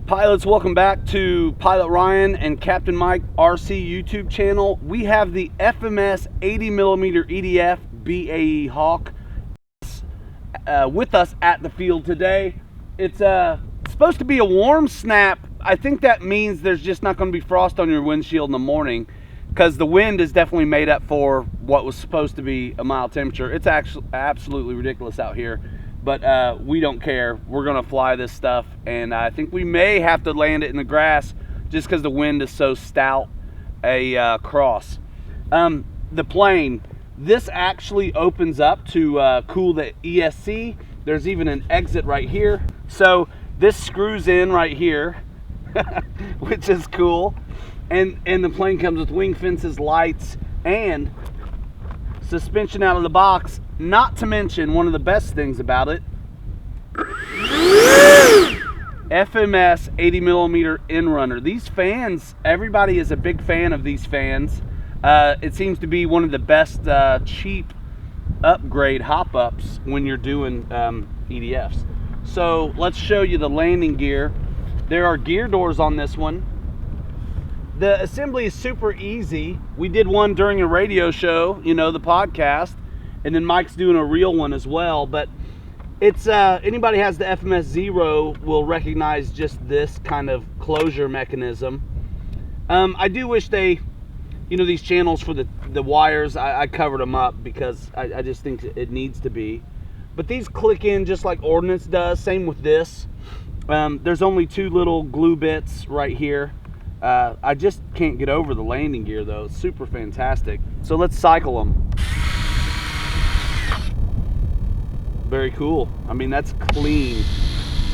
Pilots, welcome back to Pilot Ryan and Captain Mike RC YouTube channel. We have the FMS 80mm EDF BAE Hawk with us at the field today. It's supposed to be a warm snap. I think that means there's just not going to be frost on your windshield in the morning, because the wind is definitely made up for what was supposed to be a mild temperature. It's actually absolutely ridiculous out here. But we don't care. We're gonna fly this stuff, and I think we may have to land it in the grass just because the wind is so stout a cross. The plane, this actually opens up to cool the ESC. There's even an exit right here. So this screws in right here, which is cool. And the plane comes with wing fences, lights, and suspension out of the box. Not to mention, one of the best things about it, FMS 80mm in-runner. These fans, everybody is a big fan of these fans. It seems to be one of the best cheap upgrade hop-ups when you're doing EDFs. So let's show you the landing gear. There are gear doors on this one. The assembly is super easy. We did one during a radio show, you know, the podcast. And then Mike's doing a real one as well, but it's anybody has the FMS Zero will recognize just this kind of closure mechanism. I do wish they, you know, these channels for the wires, I covered them up because I just think it needs to be. But these click in just like Ordnance does. Same with this. There's only two little glue bits right here. I just can't get over the landing gear though. It's super fantastic. So let's cycle them. Very cool. I mean, that's clean.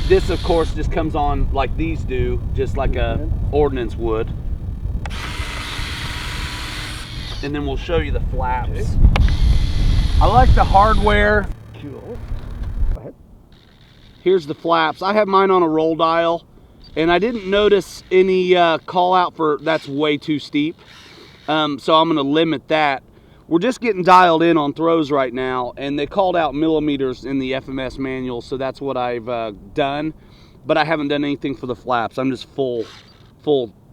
This, of course, just comes on like these do, just like a Ordnance would. And then we'll show you the flaps. Okay. I like the hardware. Cool. Go ahead. Here's the flaps. I have mine on a roll dial, and I didn't notice any call out for that's way too steep. So I'm going to limit that. We're just getting dialed in on throws right now, and they called out millimeters in the FMS manual, so that's what I've done. But I haven't done anything for the flaps. I'm just full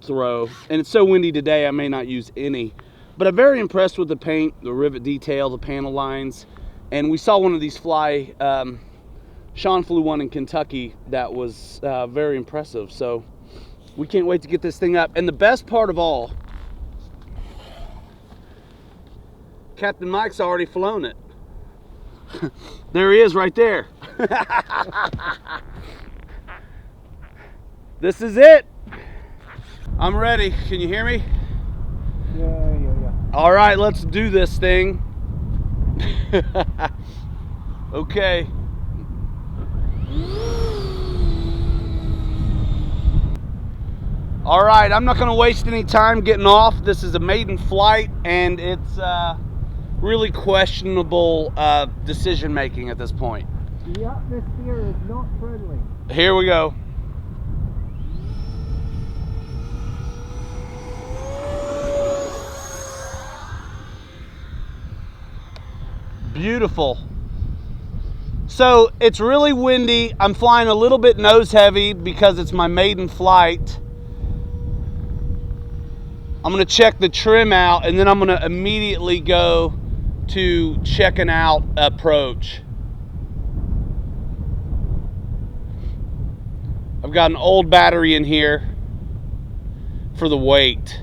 throw. And it's so windy today, I may not use any. But I'm very impressed with the paint, the rivet detail, the panel lines. And we saw one of these fly. Sean flew one in Kentucky that was very impressive. So we can't wait to get this thing up. And the best part of all, Captain Mike's already flown it. There he is right there. This is it. I'm ready. Can you hear me? Yeah. All right, let's do this thing. Okay. All right, I'm not going to waste any time getting off. This is a maiden flight, and it's really questionable decision making at this point. The atmosphere is not friendly. Here we go. Beautiful. So it's really windy. I'm flying a little bit nose heavy because it's my maiden flight. I'm going to check the trim out, and then I'm going to immediately go to checking out approach. I've got an old battery in here for the weight.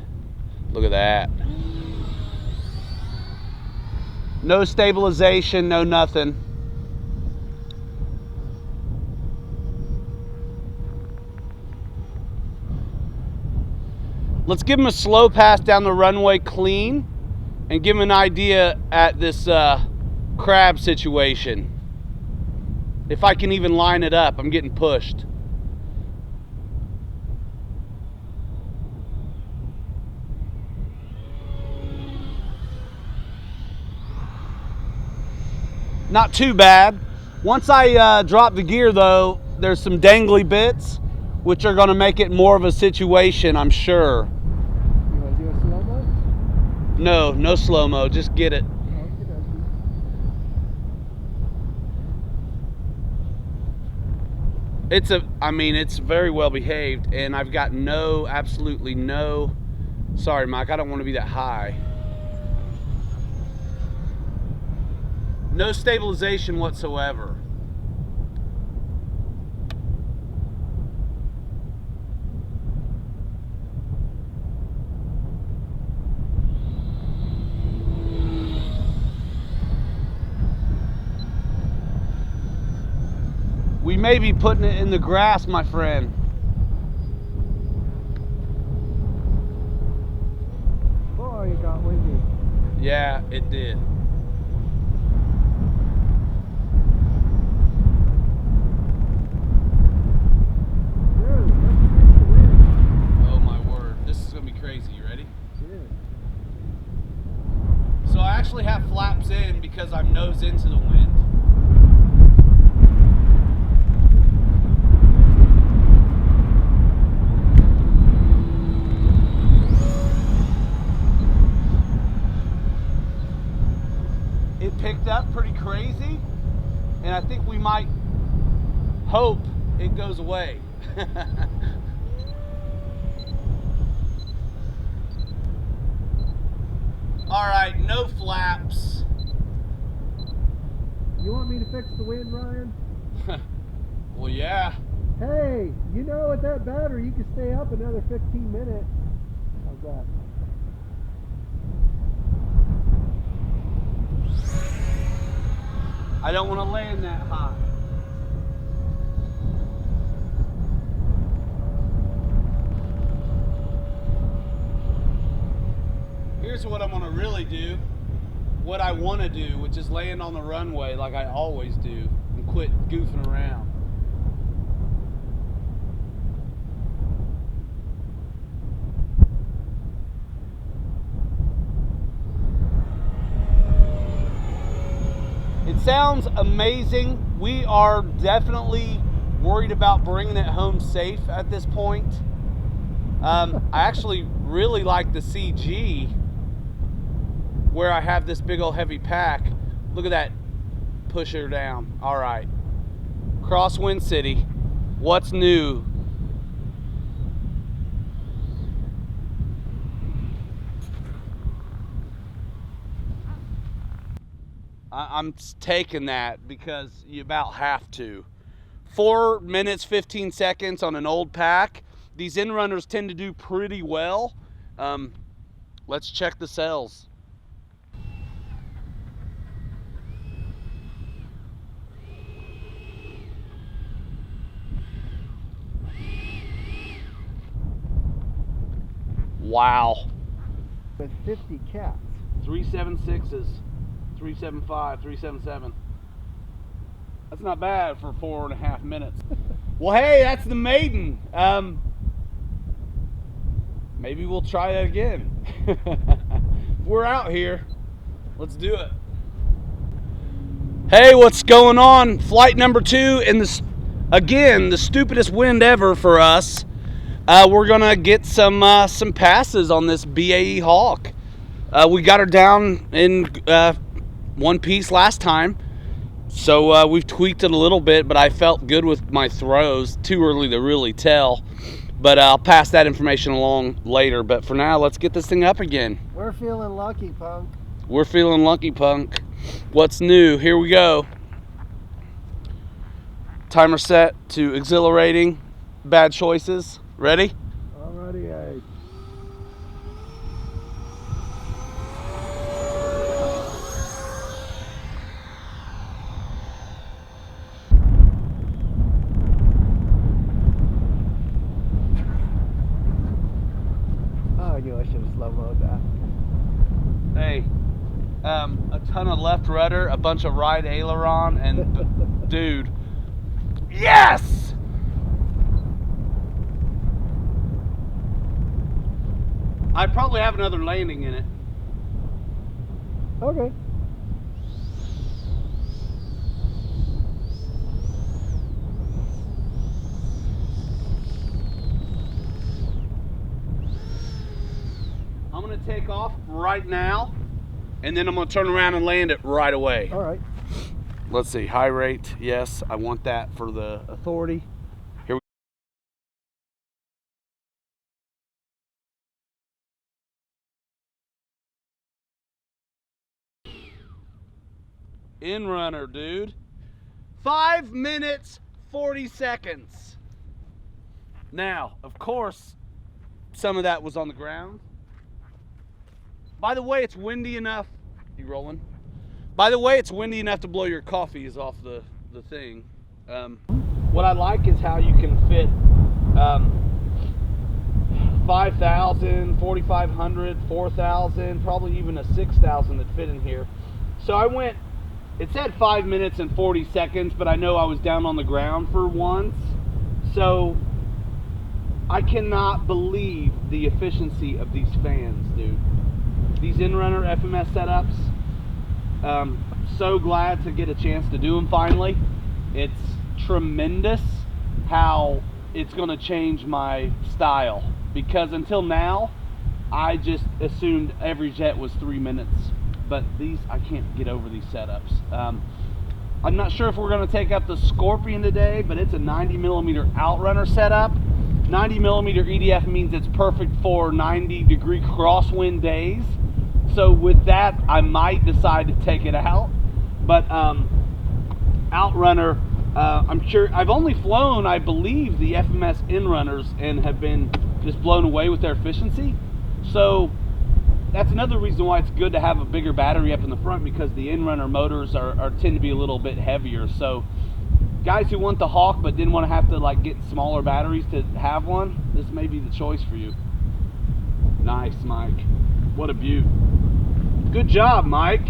Look at that. No stabilization, no nothing. Let's give him a slow pass down the runway clean and give him an idea at this crab situation. If I can even line it up, I'm getting pushed. Not too bad. Once I drop the gear though, there's some dangly bits which are gonna make it more of a situation, I'm sure. You want to do a slow-mo? No slow-mo, just get it. I mean, it's very well behaved, and I've got absolutely no, sorry Mike, I don't want to be that high. No stabilization whatsoever. We may be putting it in the grass, my friend. Oh, you got windy. Yeah, it did. Oh my word, this is gonna be crazy. You ready? Yeah. So I actually have flaps in because I'm nose into the wind. It picked up pretty crazy, and I think we might hope it goes away. All right, no flaps. You want me to fix the wind, Ryan? Well, yeah. Hey, you know, with that battery, you can stay up another 15 minutes. How's that? I don't want to land that high. Here's what I'm going to really do. What I want to do, which is land on the runway like I always do and quit goofing around. It sounds amazing. We are definitely worried about bringing it home safe at this point. I actually really like the CG where I have this big old heavy pack. Look at that, push her down. All right, Crosswind City, what's new? I'm taking that because you about have to. 4 minutes, 15 seconds on an old pack. These in runners tend to do pretty well. Let's check the cells. Wow. With 50 cats. 376s, 375, 377. That's not bad for 4.5 minutes. Well, hey, that's the Maiden. Maybe we'll try that again. We're out here. Let's do it. Hey, what's going on? Flight number 2 in this, again, the stupidest wind ever for us. We're gonna get some passes on this BAE Hawk. We got her down in one piece last time, so we've tweaked it a little bit, but I felt good with my throws. Too early to really tell, but I'll pass that information along later. But for now, let's get this thing up again. We're feeling lucky, punk. We're feeling lucky, punk. What's new? Here we go. Timer set to exhilarating. Bad choices. Ready? Alrighty, I. Oh, I knew I should have slow-moed that. Hey, a ton of left rudder, a bunch of right aileron, and dude, yes! I probably have another landing in it. Okay. I'm gonna take off right now, and then I'm gonna turn around and land it right away. All right. Let's see, high rate, yes, I want that for the authority. In runner, dude. 5 minutes, 40 seconds. Now, of course, some of that was on the ground. By the way, it's windy enough. You rolling? By the way, it's windy enough to blow your coffees off the thing. What I like is how you can fit 5,000, 4,500, 4,000, probably even a 6,000 that fit in here. So I went, it said 5 minutes and 40 seconds, but I know I was down on the ground for once. So I cannot believe the efficiency of these fans, dude. These in-runner FMS setups, so glad to get a chance to do them finally. It's tremendous how it's going to change my style, because until now I just assumed every jet was 3 minutes, but these, I can't get over these setups. I'm not sure if we're going to take up the Scorpion today, but it's a 90mm outrunner setup. 90mm EDF means it's perfect for 90-degree crosswind days. So with that, I might decide to take it out. But outrunner, I'm sure I've only flown, I believe, the FMS in-runners and have been just blown away with their efficiency. So that's another reason why it's good to have a bigger battery up in the front, because the in-runner motors tend to be a little bit heavier. So guys who want the Hawk but didn't want to have to like get smaller batteries to have one, this may be the choice for you. Nice, Mike. What a beaut. Good job, Mike.